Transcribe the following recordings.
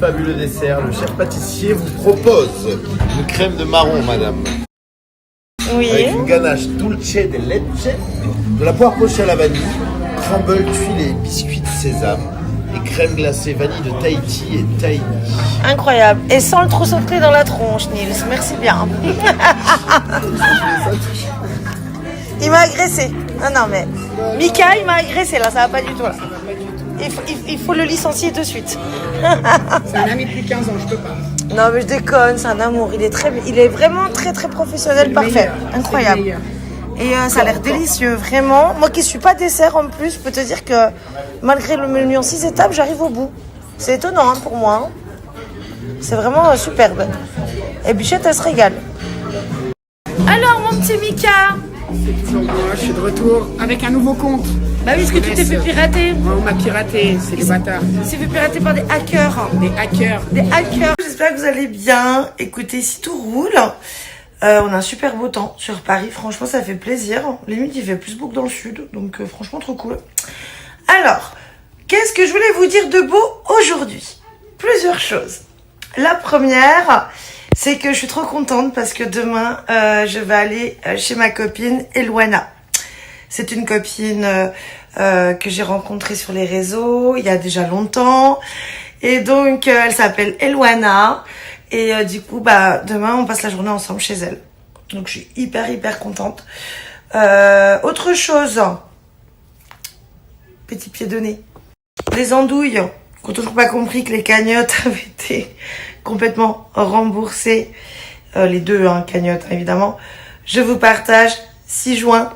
fabuleux dessert, le chef pâtissier vous propose une crème de marron, madame. Oui. Avec une ganache dulce de leche, de la poire pochée à la vanille, crumble tuilé, biscuits de sésame et crème glacée vanille de Tahiti et Tahiti. Incroyable. Et sans le trousseau de clés dans la tronche, Nils. Merci bien. Il m'a agressé. Non, mais Mika, il m'a agressé là, ça va pas du tout là. Il faut le licencier de suite. C'est un ami depuis 15 ans, je peux pas. Non, mais je déconne, c'est un amour. Il est vraiment très très professionnel, parfait. Incroyable. Et ça a l'air délicieux, vraiment. Moi qui suis pas dessert en plus, je peux te dire que malgré le menu en 6 étapes, j'arrive au bout. C'est étonnant hein, pour moi. Hein. C'est vraiment superbe. Et Bichette, elle se régale. Alors, mon petit Mika. C'est toujours moi, je suis de retour avec un nouveau compte. Bah oui, est-ce que tu t'es fait pirater? Ouais, on m'a piraté, c'est des bâtards. Il s'est fait pirater par des hackers. Des hackers. Des hackers. J'espère que vous allez bien. Écoutez, si tout roule, on a un super beau temps sur Paris. Franchement, ça fait plaisir. Limite, il fait plus beau que dans le sud. Donc, franchement, trop cool. Alors, qu'est-ce que je voulais vous dire de beau aujourd'hui? Plusieurs choses. La première, c'est que je suis trop contente parce que demain, je vais aller chez ma copine Eloana. C'est une copine que j'ai rencontrée sur les réseaux il y a déjà longtemps. Et donc, elle s'appelle Eloana. Et du coup, demain, on passe la journée ensemble chez elle. Donc, je suis hyper contente. Autre chose. Petit pied de nez. Les andouilles qui n'ont toujours pas compris que les cagnottes avaient été complètement remboursées. Les deux cagnottes, évidemment. Je vous partage 6 juin.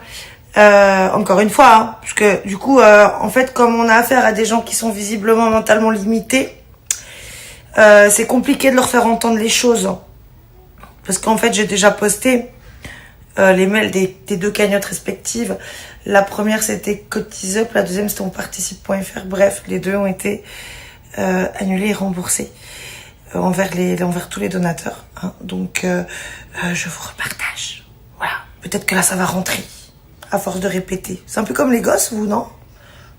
Encore une fois, hein, parce que du coup, en fait, comme on a affaire à des gens qui sont visiblement mentalement limités, c'est compliqué de leur faire entendre les choses. Parce qu'en fait, j'ai déjà posté les mails des 2 cagnottes respectives. La première, c'était CotisUp, la deuxième, c'était onparticipe.fr. Bref, les deux ont été annulés et remboursés envers tous les donateurs. Hein. Donc, je vous repartage. Voilà. Peut-être que là, ça va rentrer. À force de répéter. C'est un peu comme les gosses, vous, non?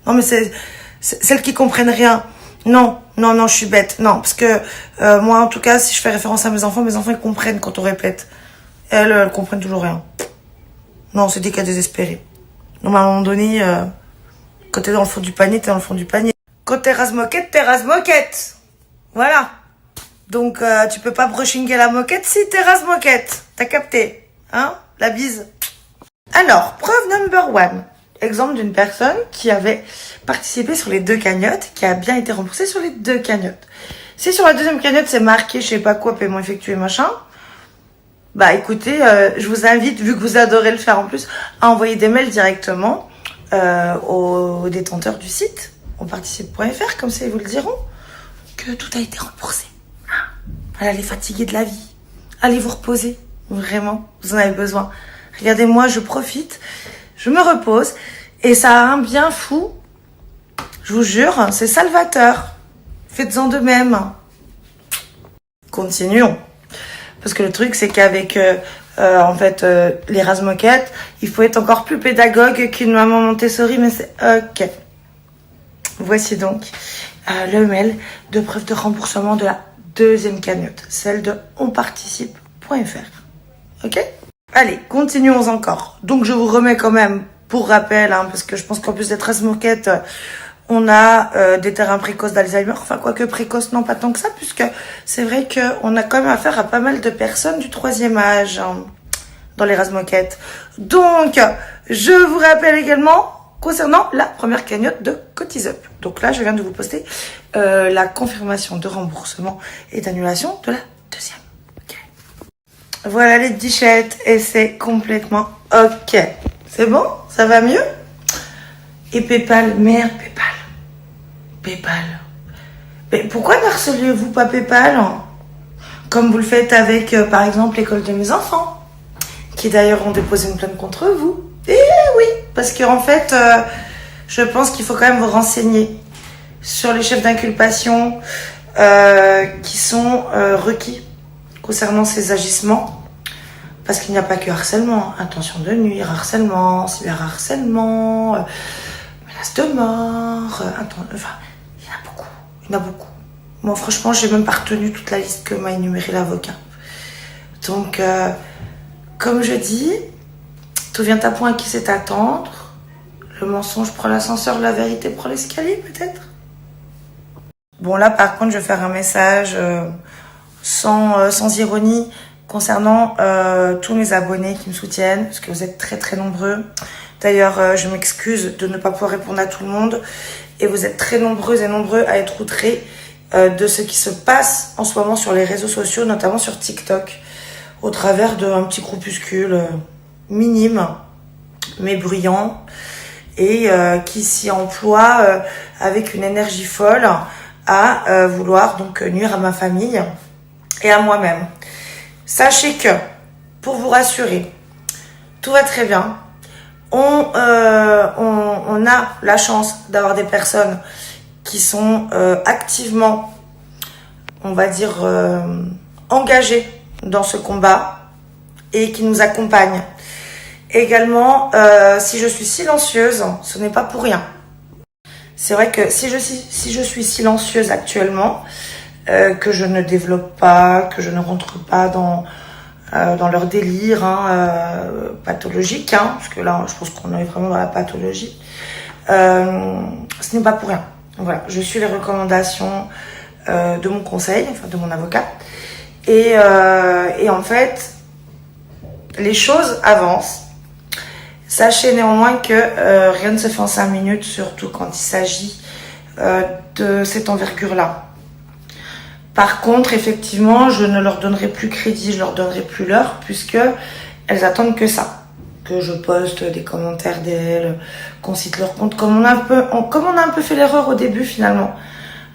Non, mais c'est celles qui comprennent rien. Non, je suis bête. Non, parce que moi, en tout cas, si je fais référence à mes enfants, ils comprennent quand on répète. Elles comprennent toujours rien. Non, c'est des cas désespérés. Donc, à un moment donné, quand t'es dans le fond du panier, t'es dans le fond du panier. Quand t'es rase-moquette, t'es rase-moquette. Voilà. Donc, tu peux pas brushinguer la moquette si t'es rase-moquette. T'as capté? Hein? La bise. Alors, preuve number 1. Exemple d'une personne qui avait participé sur les 2 cagnottes, qui a bien été remboursée sur les 2 cagnottes. Si sur la deuxième cagnotte, c'est marqué, je sais pas quoi, paiement effectué, machin, écoutez, je vous invite, vu que vous adorez le faire en plus, à envoyer des mails directement aux détenteurs du site, onparticipe.fr, comme ça ils vous le diront, que tout a été remboursé. Allez fatiguer de la vie. Allez vous reposer. Vraiment, vous en avez besoin. Regardez-moi, je profite, je me repose, et ça a un bien fou. Je vous jure, c'est salvateur. Faites-en de même. Continuons. Parce que le truc, c'est qu'avec les rase-moquettes, il faut être encore plus pédagogue qu'une maman Montessori, mais c'est ok. Voici donc le mail de preuve de remboursement de la deuxième cagnotte, celle de onparticipe.fr. Ok? Allez, continuons encore. Donc, je vous remets quand même, pour rappel, parce que je pense qu'en plus d'être rase-moquette, on a des terrains précoces d'Alzheimer. Enfin, quoique précoce, non, pas tant que ça, puisque c'est vrai qu'on a quand même affaire à pas mal de personnes du 3e âge dans les rase-moquettes. Donc, je vous rappelle également concernant la première cagnotte de CotisUp. Donc là, je viens de vous poster la confirmation de remboursement et d'annulation de la deuxième. Voilà les bichettes et c'est complètement ok. C'est bon? Ça va mieux? Et Paypal, merde, Paypal. Mais pourquoi ne harceliez-vous pas Paypal? Comme vous le faites avec, par exemple, l'école de mes enfants, qui d'ailleurs ont déposé une plainte contre vous. Eh oui, parce qu'en fait, je pense qu'il faut quand même vous renseigner sur les chefs d'inculpation qui sont requis concernant ces agissements. Parce qu'il n'y a pas que harcèlement, intention de nuire, harcèlement, cyberharcèlement, menace de mort, il y en a beaucoup. Moi, franchement, j'ai même pas retenu toute la liste que m'a énuméré l'avocat. Donc, comme je dis, tout vient à point qui sait attendre. Le mensonge prend l'ascenseur, la vérité prend l'escalier, peut-être. Bon, là, par contre, je vais faire un message sans ironie concernant tous mes abonnés qui me soutiennent, parce que vous êtes très, très nombreux. D'ailleurs, je m'excuse de ne pas pouvoir répondre à tout le monde. Et vous êtes très nombreuses et nombreux à être outrés de ce qui se passe en ce moment sur les réseaux sociaux, notamment sur TikTok, au travers d'un petit groupuscule minime, mais bruyant, et qui s'y emploie avec une énergie folle à vouloir donc nuire à ma famille et à moi-même. Sachez que, pour vous rassurer, tout va très bien. On a la chance d'avoir des personnes qui sont activement, on va dire, engagées dans ce combat et qui nous accompagnent. Également, si je suis silencieuse, ce n'est pas pour rien. C'est vrai que si je suis silencieuse actuellement, que je ne développe pas, que je ne rentre pas dans leur délire pathologique, parce que là, je pense qu'on est vraiment dans la pathologie, ce n'est pas pour rien. Voilà, je suis les recommandations de mon conseil, enfin de mon avocat. Et en fait, les choses avancent. Sachez néanmoins que rien ne se fait en 5 minutes, surtout quand il s'agit de cette envergure-là. Par contre, effectivement, je ne leur donnerai plus crédit, je leur donnerai plus l'heure, puisque elles attendent que ça. Que je poste des commentaires d'elles, qu'on cite leur compte, comme on a un peu fait l'erreur au début finalement.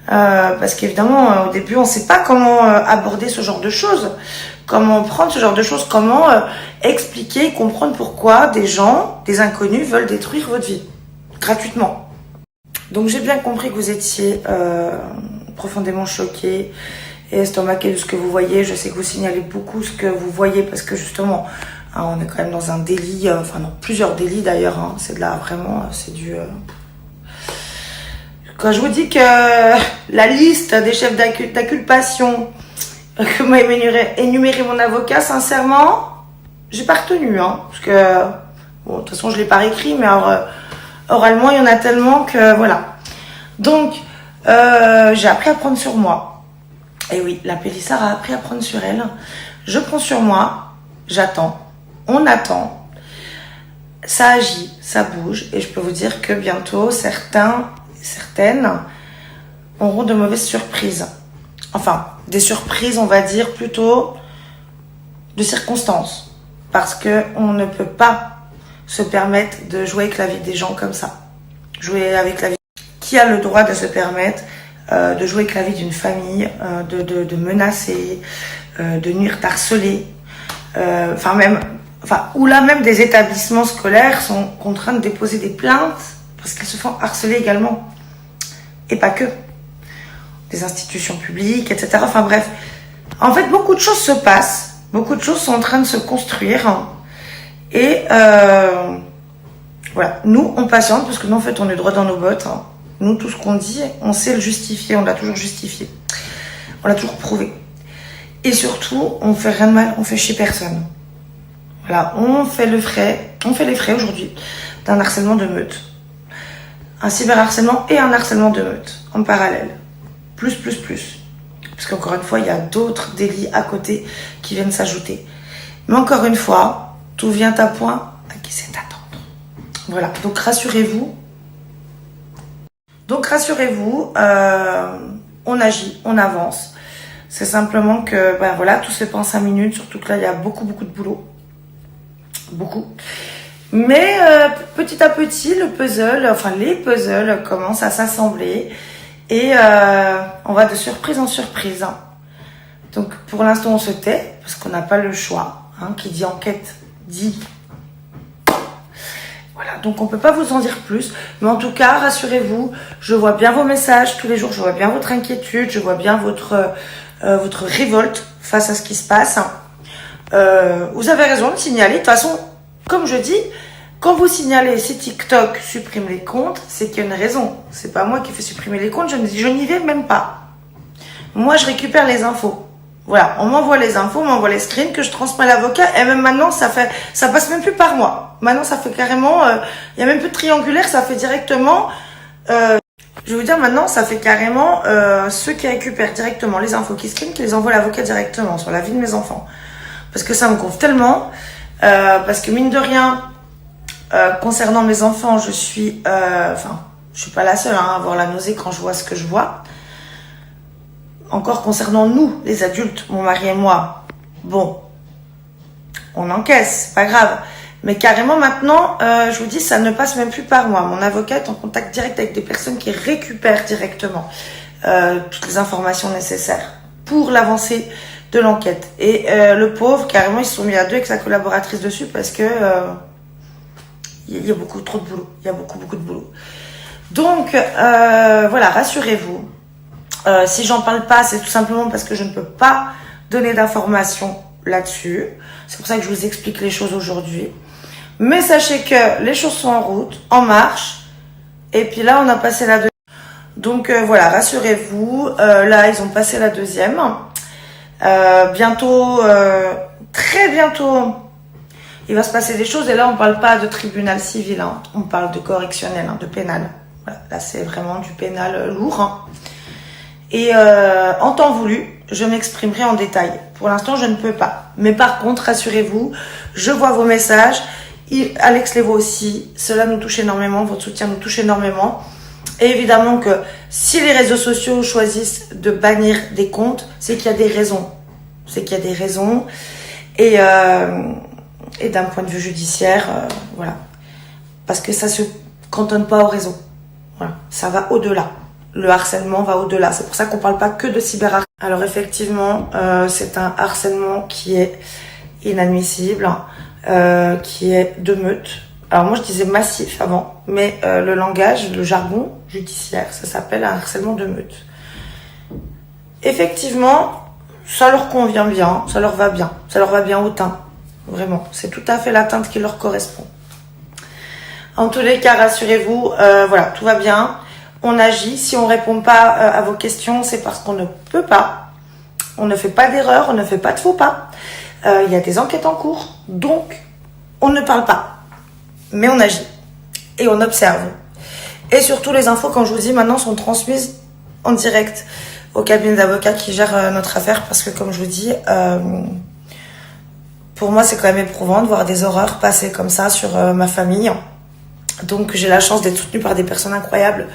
Parce qu'évidemment, au début, on ne sait pas comment aborder ce genre de choses, comment prendre ce genre de choses, comment expliquer, comprendre pourquoi des gens, des inconnus veulent détruire votre vie, gratuitement. Donc j'ai bien compris que vous étiez profondément choqués et estomaqués de ce que vous voyez. Je sais que vous signalez beaucoup ce que vous voyez parce que justement, on est quand même dans un délit, enfin non, plusieurs délits d'ailleurs, c'est de là vraiment, c'est du... Quand je vous dis que la liste des chefs d'inculpation que m'a énuméré mon avocat, sincèrement, j'ai pas retenu, parce que, bon, de toute façon je l'ai pas écrit, mais oralement il y en a tellement que, voilà. Donc, j'ai appris à prendre sur moi. Et oui, la Pélissard a appris à prendre sur elle. Je prends sur moi, j'attends. On attend, ça agit, ça bouge, et je peux vous dire que bientôt, certaines auront de mauvaises surprises. Enfin, des surprises, on va dire, plutôt de circonstances. Parce qu'on ne peut pas se permettre de jouer avec la vie des gens comme ça. Jouer avec la vie. Qui a le droit de se permettre de jouer avec la vie d'une famille, de menacer, de nuire, d'harceler, ou là même des établissements scolaires sont contraints de déposer des plaintes parce qu'ils se font harceler également. Et pas que. Des institutions publiques, etc. Enfin bref. En fait, beaucoup de choses se passent. Beaucoup de choses sont en train de se construire. Et voilà. Nous, on patiente parce que nous, en fait, on est droit dans nos bottes. Nous, tout ce qu'on dit, on sait le justifier. On l'a toujours justifié. On l'a toujours prouvé. Et surtout, on fait rien de mal. On fait chier personne. Voilà, on fait les frais aujourd'hui d'un harcèlement de meute. Un cyberharcèlement et un harcèlement de meute en parallèle. Plus. Parce qu'encore une fois, il y a d'autres délits à côté qui viennent s'ajouter. Mais encore une fois, tout vient à point à qui sait attendre. Voilà, donc rassurez-vous. On agit, on avance. C'est simplement que, voilà, tout se fait pas en 5 minutes, surtout que là, il y a beaucoup de boulot. Beaucoup. Mais petit à petit, les puzzles commencent à s'assembler et on va de surprise en surprise. Donc pour l'instant, on se tait parce qu'on n'a pas le choix. Qui dit enquête dit. Voilà, donc on peut pas vous en dire plus. Mais en tout cas, rassurez-vous, je vois bien vos messages tous les jours, je vois bien votre inquiétude, je vois bien votre révolte face à ce qui se passe. Vous avez raison de signaler. De toute façon, comme je dis, quand vous signalez si TikTok supprime les comptes, c'est qu'il y a une raison. C'est pas moi qui fais supprimer les comptes, je n'y vais même pas. Moi, je récupère les infos. Voilà, on m'envoie les infos, on m'envoie les screens que je transmets à l'avocat. Et même maintenant, ça passe même plus par moi. Maintenant, ça fait carrément, il y a même plus de triangulaire, ça fait directement. Je vais vous dire maintenant, ça fait carrément ceux qui récupèrent directement les infos qui screenent, qui les envoient à l'avocat directement sur la vie de mes enfants. Parce que ça me gonfle tellement. Parce que mine de rien, concernant mes enfants, je suis pas la seule à avoir la nausée quand je vois ce que je vois. Encore concernant nous, les adultes, mon mari et moi, bon, on encaisse, c'est pas grave. Mais carrément maintenant, je vous dis, ça ne passe même plus par moi. Mon avocat est en contact direct avec des personnes qui récupèrent directement toutes les informations nécessaires pour l'avancée de l'enquête. Et le pauvre, carrément, ils se sont mis à deux avec sa collaboratrice dessus parce que il y a beaucoup trop de boulot. Il y a beaucoup de boulot. Donc, voilà, rassurez-vous. Si j'en parle pas, c'est tout simplement parce que je ne peux pas donner d'informations là-dessus. C'est pour ça que je vous explique les choses aujourd'hui. Mais sachez que les choses sont en route, en marche. Et puis là, on a passé la deuxième. Donc voilà, rassurez-vous. Là, ils ont passé la deuxième. Bientôt, très bientôt, il va se passer des choses. Et là, on parle pas de tribunal civil. Hein. On parle de correctionnel, hein, de pénal. Voilà, là, c'est vraiment du pénal lourd. Hein. Et en temps voulu, je m'exprimerai en détail. Pour l'instant, je ne peux pas. Mais par contre, rassurez-vous, je vois vos messages. Alex les voit aussi. Cela nous touche énormément. Votre soutien nous touche énormément. Et évidemment que si les réseaux sociaux choisissent de bannir des comptes, c'est qu'il y a des raisons. C'est qu'il y a des raisons. Et d'un point de vue judiciaire, voilà. Parce que ça se cantonne pas au réseau. Voilà. Ça va au-delà. Le harcèlement va au-delà. C'est pour ça qu'on parle pas que de cyberharcèlement. Alors effectivement, c'est un harcèlement qui est inadmissible, qui est de meute. Alors moi je disais massif avant, mais le langage, le jargon judiciaire, ça s'appelle un harcèlement de meute. Effectivement, ça leur convient bien, ça leur va bien au teint. Vraiment, c'est tout à fait la teinte qui leur correspond. En tous les cas, rassurez-vous, voilà, tout va bien. On agit. Si on répond pas à vos questions, c'est parce qu'on ne peut pas. On ne fait pas d'erreur, on ne fait pas de faux pas. Il y a des enquêtes en cours, donc on ne parle pas. Mais on agit. Et on observe. Et surtout, les infos, comme je vous dis, maintenant sont transmises en direct au cabinet d'avocats qui gère notre affaire. Parce que, comme je vous dis, pour moi, c'est quand même éprouvant de voir des horreurs passer comme ça sur ma famille. Donc, j'ai la chance d'être soutenue par des personnes incroyables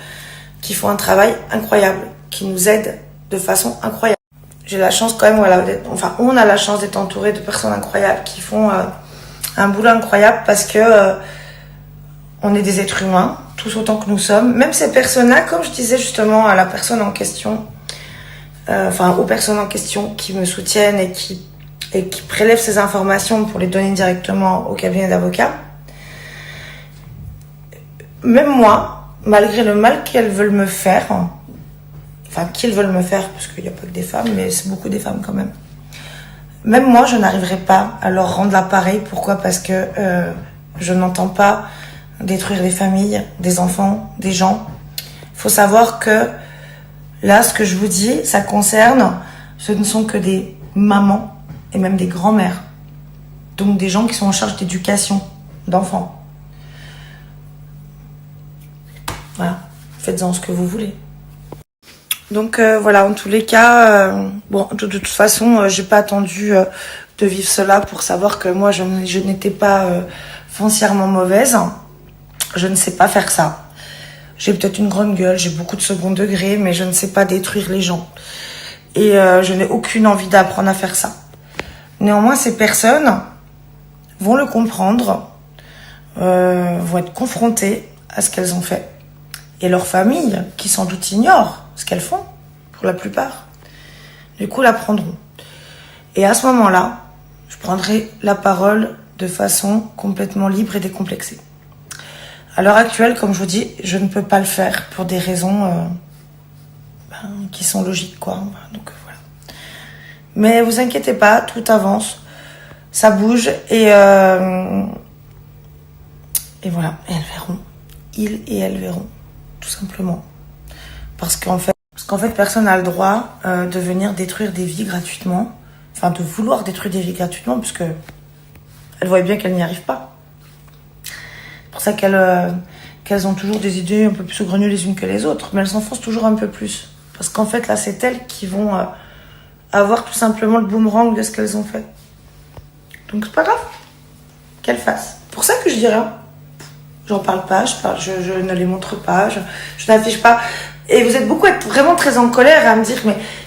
qui font un travail incroyable, qui nous aident de façon incroyable. J'ai la chance quand même, voilà, on a la chance d'être entouré de personnes incroyables qui font un boulot incroyable parce que on est des êtres humains, tous autant que nous sommes. Même ces personnes-là, comme je disais justement à la personne en question, aux personnes en question qui me soutiennent et qui prélèvent ces informations pour les donner directement au cabinet d'avocats. Même moi, malgré le mal qu'elles veulent me faire, qu'ils veulent me faire, parce qu'il n'y a pas que des femmes, mais c'est beaucoup des femmes quand même. Même moi, je n'arriverai pas à leur rendre l'appareil. Pourquoi ? Parce que je n'entends pas détruire des familles, des enfants, des gens. Il faut savoir que là, ce que je vous dis, ça concerne, ce ne sont que des mamans et même des grands-mères. Donc des gens qui sont en charge d'éducation d'enfants. Voilà, faites-en ce que vous voulez. Donc voilà, en tous les cas, de toute façon, j'ai pas attendu de vivre cela pour savoir que moi, je n'étais pas foncièrement mauvaise. Je ne sais pas faire ça. J'ai peut-être une grande gueule, j'ai beaucoup de second degré, mais je ne sais pas détruire les gens. Et je n'ai aucune envie d'apprendre à faire ça. Néanmoins, ces personnes vont le comprendre, vont être confrontées à ce qu'elles ont fait. Et leurs familles, qui sans doute ignorent ce qu'elles font, pour la plupart, du coup l'apprendront. Et à ce moment-là, je prendrai la parole de façon complètement libre et décomplexée. À l'heure actuelle, comme je vous dis, je ne peux pas le faire pour des raisons qui sont logiques, quoi. Donc voilà. Mais vous inquiétez pas, tout avance, ça bouge et voilà. Et elles verront. Ils et elles verront. Tout simplement. Parce qu'en fait, qu'en fait, personne n'a le droit de venir détruire des vies gratuitement. Enfin, de vouloir détruire des vies gratuitement, puisque elles voient bien qu'elles n'y arrivent pas. C'est pour ça qu'elles ont toujours des idées un peu plus saugrenues les unes que les autres. Mais elles s'enfoncent toujours un peu plus. Parce qu'en fait, là, c'est elles qui vont avoir tout simplement le boomerang de ce qu'elles ont fait. Donc, c'est pas grave qu'elles fassent. Pour ça que je dis rien. J'en parle pas, je ne les montre pas, je n'affiche pas. Et vous êtes beaucoup à être vraiment très en colère à me dire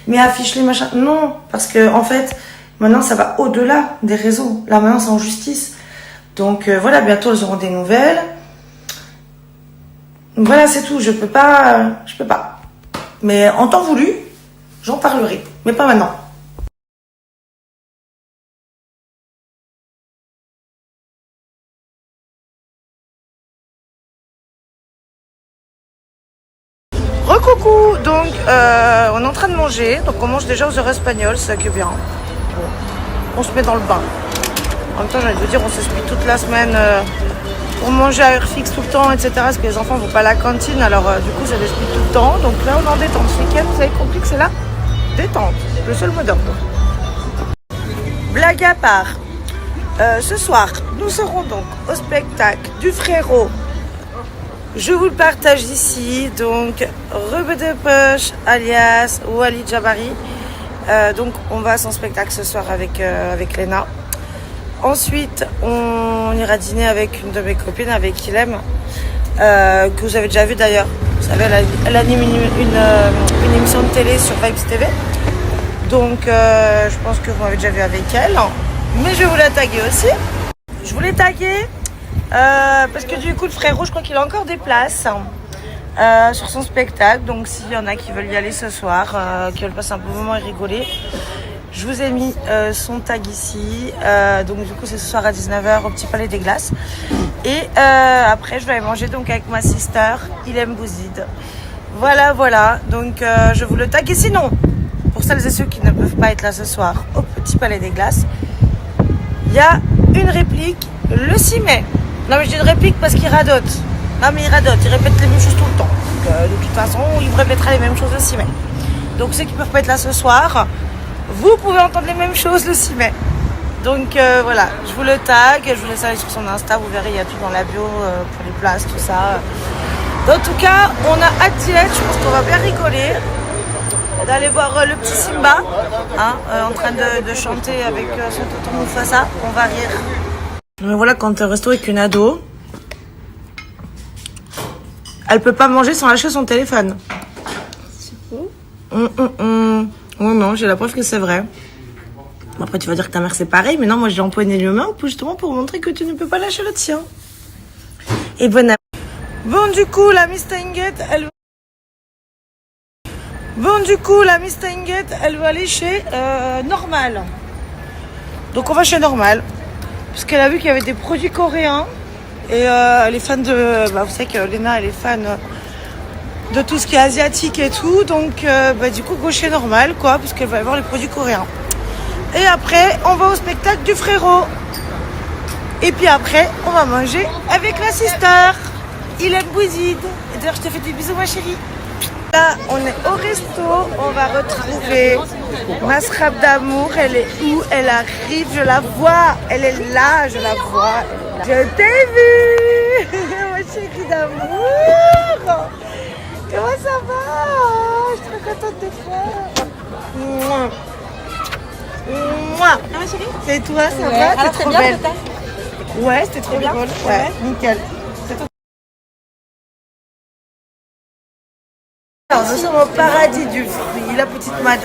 mais affiche les machins. Non, parce que en fait, maintenant ça va au-delà des réseaux. Là maintenant c'est en justice. Donc voilà, bientôt elles auront des nouvelles. Donc, voilà, c'est tout. Je peux pas. Mais en temps voulu, j'en parlerai, mais pas maintenant. Recoucou, donc on est en train de manger, donc on mange déjà aux heures espagnoles, c'est ça qui est bien. Bon, on se met dans le bain. En même temps, j'allais vous dire, on se split toute la semaine pour manger à heure fixe tout le temps, etc. Parce que les enfants ne vont pas à la cantine, alors du coup ça les split tout le temps. Donc là on est en détente. Ce week-end, vous avez compris que c'est la détente, le seul mot d'ordre. Blague à part, ce soir, nous serons donc au spectacle du Frérot. Je vous le partage ici, donc Rebeu de Poche alias Walid Jabari. Donc on va à son spectacle ce soir avec Léna. Ensuite on ira dîner avec une de mes copines, avec Ilem, que vous avez déjà vu d'ailleurs. Vous savez, elle anime une émission de télé sur Vibes TV. Donc je pense que vous m'avez déjà vu avec elle. Mais je vais vous la taguer aussi. Je voulais taguer parce que du coup le Frérot, je crois qu'il a encore des places sur son spectacle. Donc s'il y en a qui veulent y aller ce soir, qui veulent passer un bon moment et rigoler, je vous ai mis son tag ici. Donc du coup c'est ce soir à 19h au Petit Palais des Glaces. Et après je vais aller manger donc avec ma sister Ilem Bouzid. Voilà. Donc je vous le tag. Et sinon, pour celles et ceux qui ne peuvent pas être là ce soir au Petit Palais des Glaces, il y a une réplique le 6 mai. Non mais je dis une réplique parce qu'il radote. Non mais il radote, il répète les mêmes choses tout le temps. Donc de toute façon, il répétera les mêmes choses le 6 mai. Donc ceux qui ne peuvent pas être là ce soir, vous pouvez entendre les mêmes choses le 6 mai. Donc voilà, je vous le tag, je vous laisse aller sur son Insta, vous verrez, il y a tout dans la bio pour les places, tout ça. En tout cas, on a hâte d'y être, je pense qu'on va bien rigoler. D'aller voir le petit Simba, en train de chanter avec son tonton Mufasa, on va rire. Mais voilà, quand tu resto avec une ado, elle peut pas manger sans lâcher son téléphone. C'est faux. Non, j'ai la preuve que c'est vrai. Bon, après, tu vas dire que ta mère c'est pareil, mais non, moi j'ai empoigné les mains justement pour montrer que tu ne peux pas lâcher le tien. Et bon du coup, la Miss Tanguette, elle veut aller chez Normal. Donc on va chez Normal. Parce qu'elle a vu qu'il y avait des produits coréens. Et elle est fan de... vous savez que Léna, elle est fan de tout ce qui est asiatique et tout. Donc du coup, go chez Normal, quoi. Parce qu'elle va avoir les produits coréens. Et après, on va au spectacle du Frérot. Et puis après, on va manger avec la sister. Ilem Bouzid. Et d'ailleurs, je te fais des bisous, ma chérie. Là, on est au resto, on va retrouver ma scrap d'amour. Elle est où? Elle arrive, je la vois. Elle est là, je la vois. Je t'ai vu, ma chérie d'amour. Comment ça va? Je suis très contente de toi. Mouah. Ma chérie? C'est toi, ça ouais. va? Alors, t'es trop belle. Ouais, c'était trop bien. drôle. Ouais, nickel. Alors, nous sommes au paradis du fruit, la petite madame.